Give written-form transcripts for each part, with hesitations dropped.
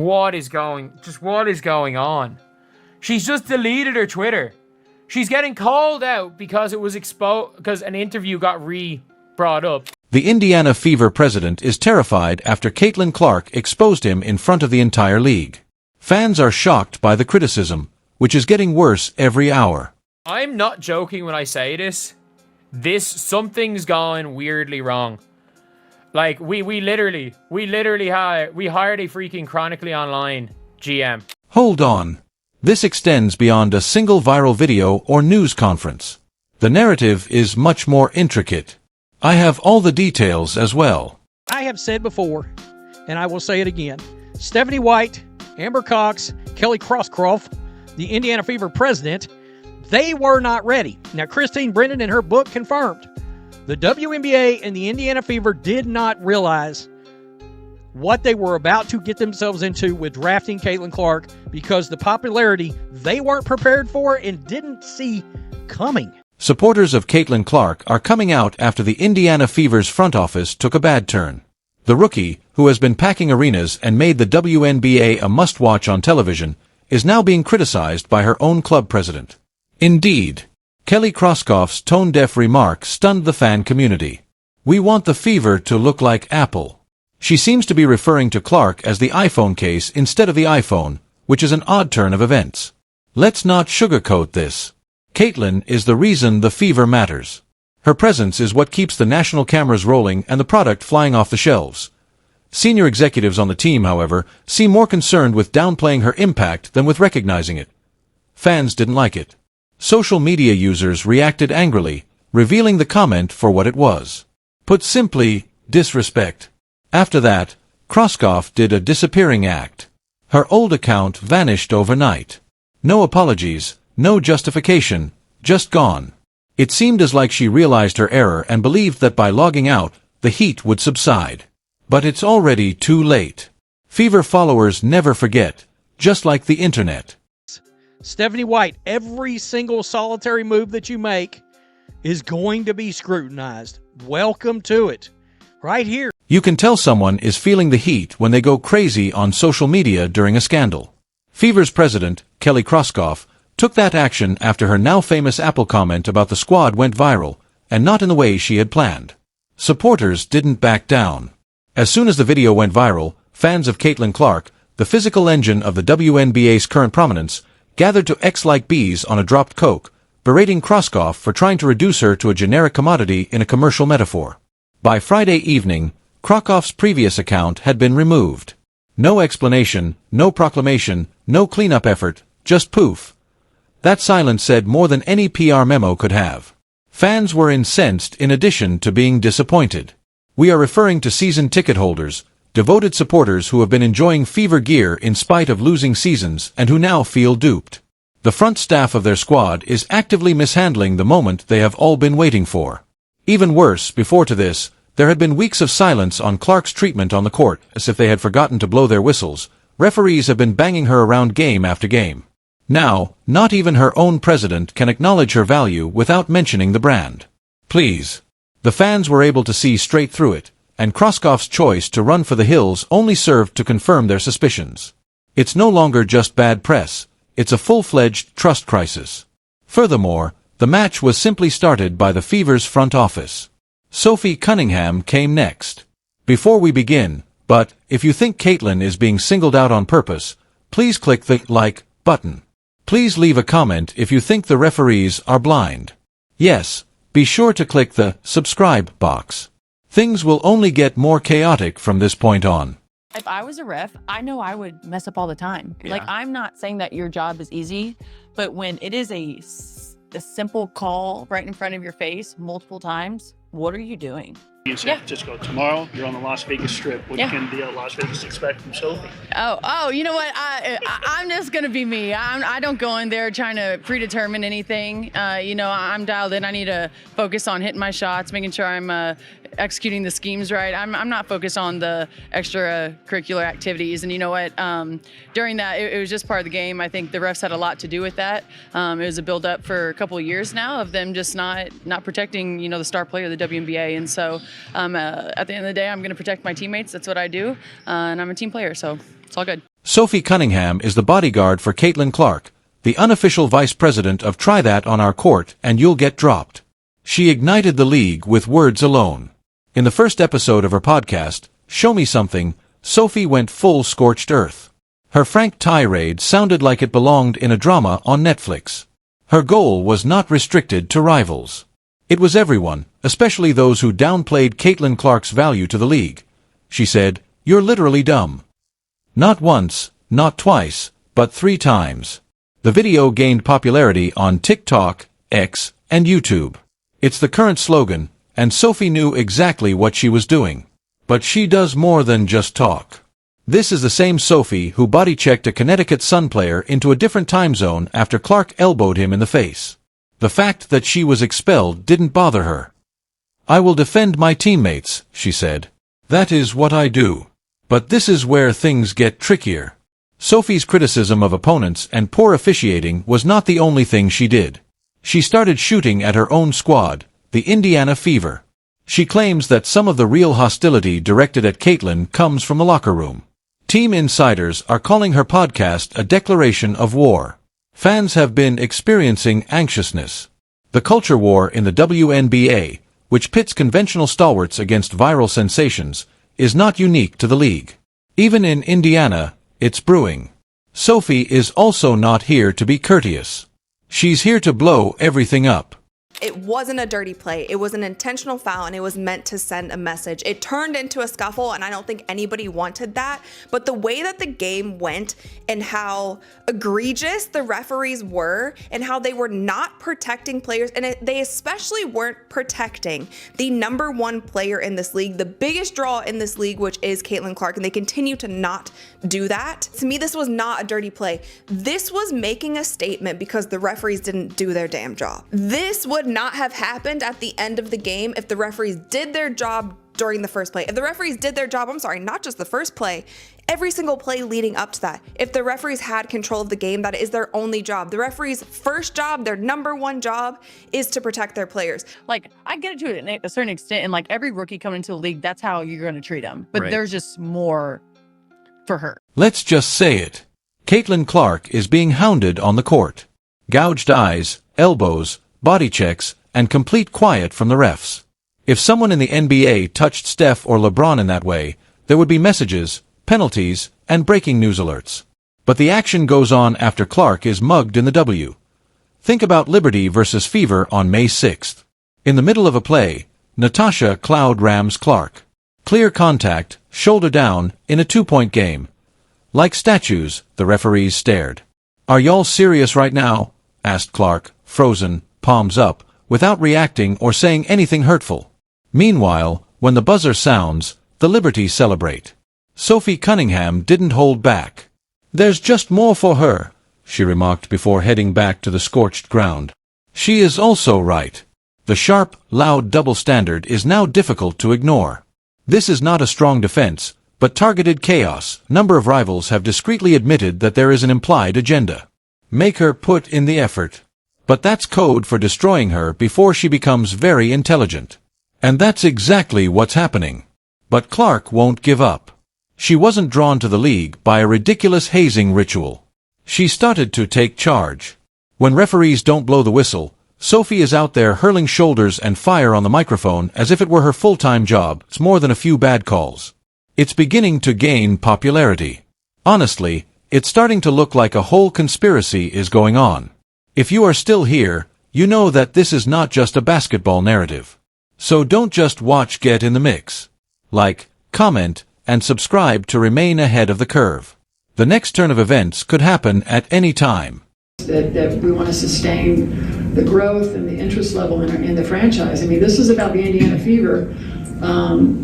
What is going on? She's just deleted her Twitter. She's getting called out because it was exposed, because an interview got brought up. The Indiana Fever president is terrified after Caitlin Clark exposed him in front of the entire league. Fans are shocked by the criticism, which is getting worse every hour. I'm not joking when I say this. Something's gone weirdly wrong. Like, we hired a freaking Chronically Online GM. Hold on. This extends beyond a single viral video or news conference. The narrative is much more intricate. I have all the details as well. I have said before, and I will say it again, Stephanie White, Amber Cox, Kelly Kroskoff, the Indiana Fever president, they were not ready. Now, Christine Brennan in her book confirmed. The WNBA and the Indiana Fever did not realize what they were about to get themselves into with drafting Caitlin Clark because the popularity they weren't prepared for and didn't see coming. Supporters of Caitlin Clark are coming out after the Indiana Fever's front office took a bad turn. The rookie, who has been packing arenas and made the WNBA a must-watch on television, is now being criticized by her own club president. Indeed, Kelly Kroskoff's tone-deaf remark stunned the fan community. "We want the Fever to look like Apple." She seems to be referring to Clark as the iPhone case instead of the iPhone, which is an odd turn of events. Let's not sugarcoat this. Caitlin is the reason the Fever matters. Her presence is what keeps the national cameras rolling and the product flying off the shelves. Senior executives on the team, however, seem more concerned with downplaying her impact than with recognizing it. Fans didn't like it. Social media users reacted angrily, revealing the comment for what it was. Put simply, disrespect. After that, Kroskoff did a disappearing act. Her old account vanished overnight. No apologies, no justification, just gone. It seemed as like she realized her error and believed that by logging out, the heat would subside. But it's already too late. Fever followers never forget, just like the internet. Stephanie White, every single solitary move that you make is going to be scrutinized. Welcome to it. Right here. You can tell someone is feeling the heat when they go crazy on social media during a scandal. Fever's president, Kelly Kroskoff, took that action after her now famous Apple comment about the squad went viral, and not in the way she had planned. Supporters didn't back down. As soon as the video went viral, fans of Caitlin Clark, the physical engine of the WNBA's current prominence, gathered to X like bees on a dropped Coke, berating Kroskoff for trying to reduce her to a generic commodity in a commercial metaphor. By Friday evening, Kroskoff's previous account had been removed. No explanation, no proclamation, no cleanup effort, just poof. That silence said more than any PR memo could have. Fans were incensed in addition to being disappointed. We are referring to season ticket holders, devoted supporters who have been enjoying Fever gear in spite of losing seasons and who now feel duped. The front staff of their squad is actively mishandling the moment they have all been waiting for. Even worse, before to this, there had been weeks of silence on Clark's treatment on the court, as if they had forgotten to blow their whistles. Referees have been banging her around game after game. Now, not even her own president can acknowledge her value without mentioning the brand. Please. The fans were able to see straight through it, and Kroskoff's choice to run for the hills only served to confirm their suspicions. It's no longer just bad press, it's a full-fledged trust crisis. Furthermore, the match was simply started by the Fever's front office. Sophie Cunningham came next. Before we begin, but if you think Caitlin is being singled out on purpose, please click the like button. Please leave a comment if you think the referees are blind. Yes, be sure to click the subscribe box. Things will only get more chaotic from this point on. If I was a ref, I know I would mess up all the time. Yeah. Like, I'm not saying that your job is easy, but when it is a simple call right in front of your face multiple times, what are you doing? In San Francisco tomorrow, you're on the Las Vegas Strip. What can the Las Vegas expect from Sophie? Oh, you know what? I'm just gonna be me. I don't go in there trying to predetermine anything. I'm dialed in. I need to focus on hitting my shots, making sure I'm executing the schemes right. I'm not focused on the extracurricular activities. And you know what? During that, it was just part of the game. I think the refs had a lot to do with that. It was a build-up for a couple of years now of them just not protecting, the star player of the WNBA. And so at the end of the day, I'm going to protect my teammates. That's what I do. And I'm a team player, so it's all good. Sophie Cunningham is the bodyguard for Caitlin Clark, the unofficial vice president of Try That on Our Court and You'll Get Dropped. She ignited the league with words alone. In the first episode of her podcast, Show Me Something, Sophie went full scorched earth. Her frank tirade sounded like it belonged in a drama on Netflix. Her goal was not restricted to rivals. It was everyone, especially those who downplayed Caitlin Clark's value to the league. She said, "You're literally dumb." Not once, not twice, but 3 times. The video gained popularity on TikTok, X, and YouTube. It's the current slogan, and Sophie knew exactly what she was doing. But she does more than just talk. This is the same Sophie who body-checked a Connecticut Sun player into a different time zone after Clark elbowed him in the face. The fact that she was expelled didn't bother her. "I will defend my teammates," she said. "That is what I do." But this is where things get trickier. Sophie's criticism of opponents and poor officiating was not the only thing she did. She started shooting at her own squad, the Indiana Fever. She claims that some of the real hostility directed at Caitlin comes from the locker room. Team insiders are calling her podcast a declaration of war. Fans have been experiencing anxiousness. The culture war in the WNBA, which pits conventional stalwarts against viral sensations, is not unique to the league. Even in Indiana, it's brewing. Sophie is also not here to be courteous. She's here to blow everything up. It wasn't a dirty play. It was an intentional foul, and it was meant to send a message. It turned into a scuffle, and I don't think anybody wanted that. But the way that the game went and how egregious the referees were and how they were not protecting players, and they especially weren't protecting the number 1 player in this league, the biggest draw in this league, which is Caitlin Clark, and they continue to not do that. To me, this was not a dirty play. This was making a statement because the referees didn't do their damn job. This would not have happened at the end of the game if the referees did their job during the first play. If the referees did their job, not just the first play, every single play leading up to that. If the referees had control of the game, that is their only job. The referees' first job, their number 1 job, is to protect their players. Like, I get it to a certain extent, and like every rookie coming into the league, that's how you're going to treat them. But there's just more for her. Let's just say it. Caitlin Clark is being hounded on the court. Gouged eyes, elbows, body checks, and complete quiet from the refs. If someone in the NBA touched Steph or LeBron in that way, there would be messages, penalties, and breaking news alerts. But the action goes on after Clark is mugged in the W. Think about Liberty versus Fever on May 6th. In the middle of a play, Natasha Cloud rams Clark. Clear contact, shoulder down, in a 2-point game. Like statues, the referees stared. "Are y'all serious right now?" asked Clark, frozen, palms up, without reacting or saying anything hurtful. Meanwhile, when the buzzer sounds, the Liberty celebrate. Sophie Cunningham didn't hold back. "There's just more for her," she remarked before heading back to the scorched ground. She is also right. The sharp, loud double standard is now difficult to ignore. This is not a strong defense, but targeted chaos. A number of rivals have discreetly admitted that there is an implied agenda. Make her put in the effort. But that's code for destroying her before she becomes very intelligent. And that's exactly what's happening. But Clark won't give up. She wasn't drawn to the league by a ridiculous hazing ritual. She started to take charge. When referees don't blow the whistle, Sophie is out there hurling shoulders and fire on the microphone as if it were her full-time job. It's more than a few bad calls. It's beginning to gain popularity. Honestly, it's starting to look like a whole conspiracy is going on. If you are still here, you know that this is not just a basketball narrative. So don't just watch, get in the mix. Like, comment, and subscribe to remain ahead of the curve. The next turn of events could happen at any time. That we want to sustain the growth and the interest level in the franchise. I mean, this is about the Indiana Fever.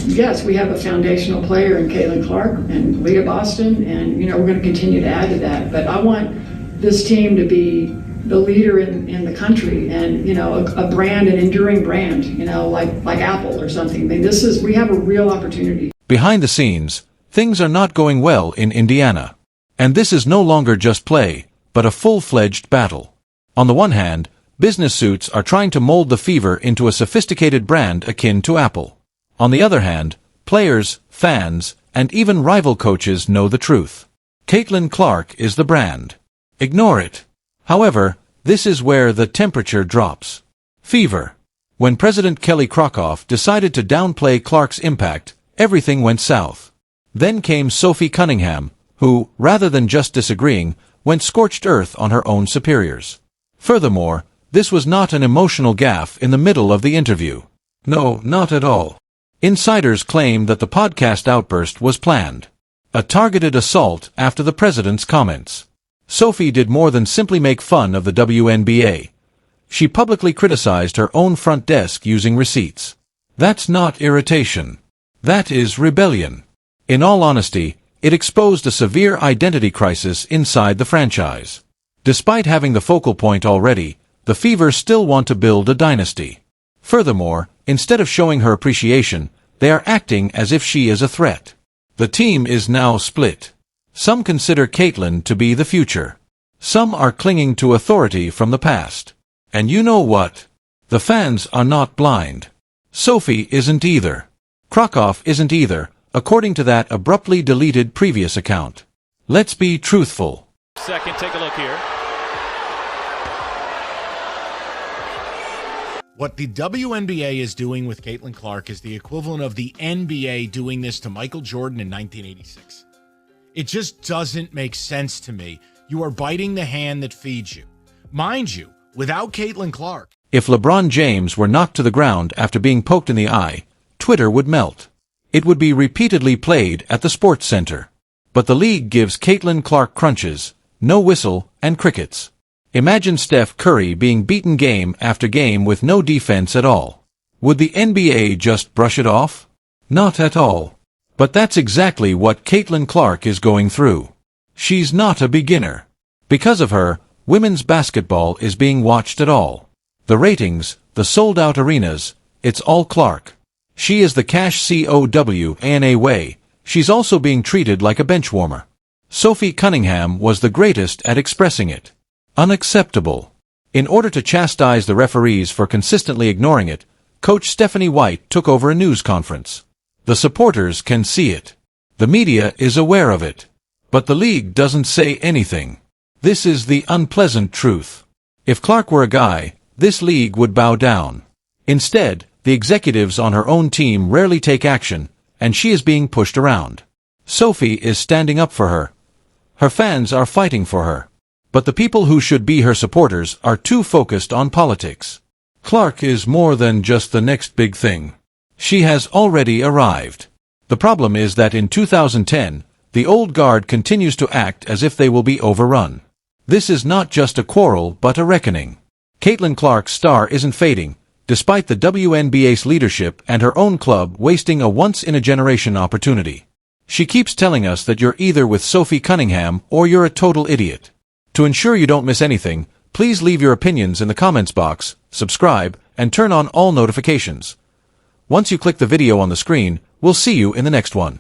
Yes, we have a foundational player in Caitlin Clark and Leah Boston, and we're going to continue to add to that. But I want this team to be the leader in the country, and a brand, an enduring brand, like Apple or something. I mean, we have a real opportunity. Behind the scenes, things are not going well in Indiana. And this is no longer just play, but a full-fledged battle. On the one hand, business suits are trying to mold the Fever into a sophisticated brand akin to Apple. On the other hand, players, fans, and even rival coaches know the truth. Caitlin Clark is the brand. Ignore it. However, this is where the temperature drops. Fever. When President Kelly Kroskoff decided to downplay Clark's impact, everything went south. Then came Sophie Cunningham, who, rather than just disagreeing, went scorched earth on her own superiors. Furthermore, this was not an emotional gaffe in the middle of the interview. No, not at all. Insiders claim that the podcast outburst was planned. A targeted assault after the president's comments. Sophie did more than simply make fun of the WNBA. She publicly criticized her own front desk using receipts. That's not irritation. That is rebellion. In all honesty, it exposed a severe identity crisis inside the franchise. Despite having the focal point already, the Fever still want to build a dynasty. Furthermore, instead of showing her appreciation, they are acting as if she is a threat. The team is now split. Some consider Caitlin to be the future. Some are clinging to authority from the past. And you know what? The fans are not blind. Sophie isn't either. Kroskoff isn't either, according to that abruptly deleted previous account. Let's be truthful. Second, take a look here. What the WNBA is doing with Caitlin Clark is the equivalent of the NBA doing this to Michael Jordan in 1986. It just doesn't make sense to me. You are biting the hand that feeds you. Mind you, without Caitlin Clark. If LeBron James were knocked to the ground after being poked in the eye, Twitter would melt. It would be repeatedly played at the Sports Center. But the league gives Caitlin Clark crunches, no whistle, and crickets. Imagine Steph Curry being beaten game after game with no defense at all. Would the NBA just brush it off? Not at all. But that's exactly what Caitlin Clark is going through. She's not a beginner. Because of her, women's basketball is being watched at all. The ratings, the sold-out arenas, it's all Clark. She is the cash COW in a way. She's also being treated like a benchwarmer. Sophie Cunningham was the greatest at expressing it. Unacceptable. In order to chastise the referees for consistently ignoring it, Coach Stephanie White took over a news conference. The supporters can see it. The media is aware of it. But the league doesn't say anything. This is the unpleasant truth. If Clark were a guy, this league would bow down. Instead, the executives on her own team rarely take action, and she is being pushed around. Sophie is standing up for her. Her fans are fighting for her. But the people who should be her supporters are too focused on politics. Clark is more than just the next big thing. She has already arrived. The problem is that in 2010, the old guard continues to act as if they will be overrun. This is not just a quarrel but a reckoning. Caitlin Clark's star isn't fading, despite the WNBA's leadership and her own club wasting a once-in-a-generation opportunity. She keeps telling us that you're either with Sophie Cunningham or you're a total idiot. To ensure you don't miss anything, please leave your opinions in the comments box, subscribe, and turn on all notifications. Once you click the video on the screen, we'll see you in the next one.